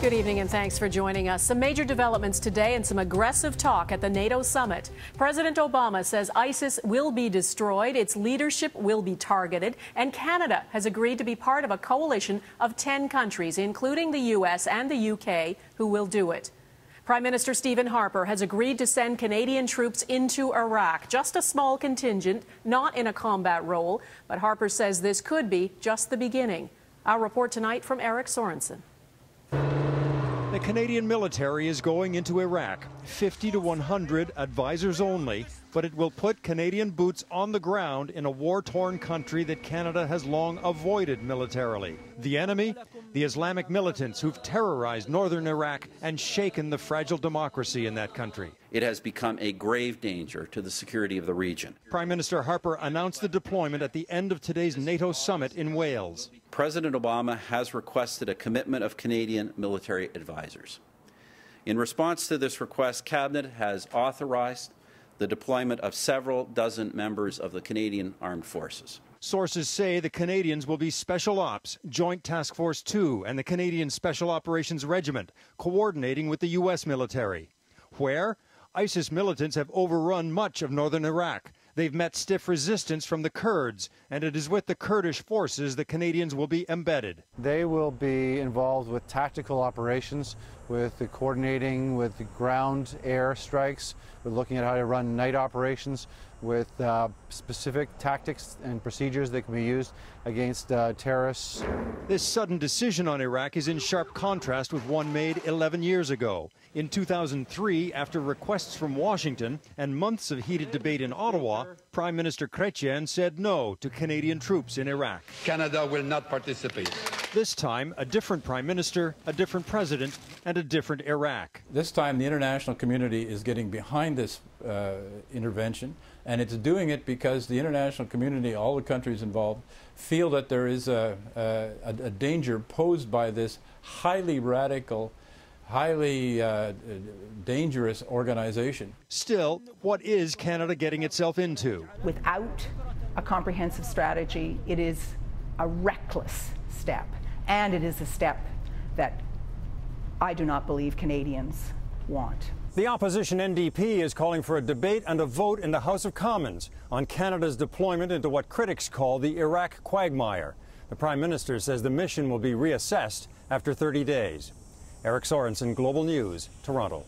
Good evening and thanks for joining us. Some major developments today and some aggressive talk at the NATO summit. President Obama says ISIS will be destroyed, its leadership will be targeted, and Canada has agreed to be part of a coalition of 10 countries, including the U.S. and the U.K., who will do it. Prime Minister Stephen Harper has agreed to send Canadian troops into Iraq, just a small contingent, not in a combat role, but Harper says this could be just the beginning. Our report tonight from Eric Sorensen. The Canadian military is going into Iraq, 50 to 100 advisors only, but it will put Canadian boots on the ground in a war-torn country that Canada has long avoided militarily. The enemy? The Islamic militants who've terrorized northern Iraq and shaken the fragile democracy in that country. It has become a grave danger to the security of the region. Prime Minister Harper announced the deployment at the end of today's NATO summit in Wales. President Obama has requested a commitment of Canadian military advisors. In response to this request, Cabinet has authorized the deployment of several dozen members of the Canadian Armed Forces. Sources say the Canadians will be Special Ops, Joint Task Force 2, and the Canadian Special Operations Regiment, coordinating with the U.S. military. Where? ISIS militants have overrun much of northern Iraq. They've met stiff resistance from the Kurds, and it is with the Kurdish forces the Canadians will be embedded. They will be involved with tactical operations, with the coordinating with the ground-air strikes, with looking at how to run night operations, with specific tactics and procedures that can be used against terrorists. This sudden decision on Iraq is in sharp contrast with one made 11 years ago. In 2003, after requests from Washington and months of heated debate in Ottawa, Prime Minister Chrétien said no to Canadian troops in Iraq. Canada will not participate. This time, a different Prime Minister, a different President, and a different Iraq. This time, the international community is getting behind this intervention, and it's doing it because the international community, all the countries involved, feel that there is a danger posed by this highly radical, highly dangerous organization. Still, what is Canada getting itself into? Without a comprehensive strategy, it is a reckless step, and it is a step that I do not believe Canadians want. The opposition NDP is calling for a debate and a vote in the House of Commons on Canada's deployment into what critics call the Iraq quagmire. The Prime Minister says the mission will be reassessed after 30 days. Eric Sorensen, Global News, Toronto.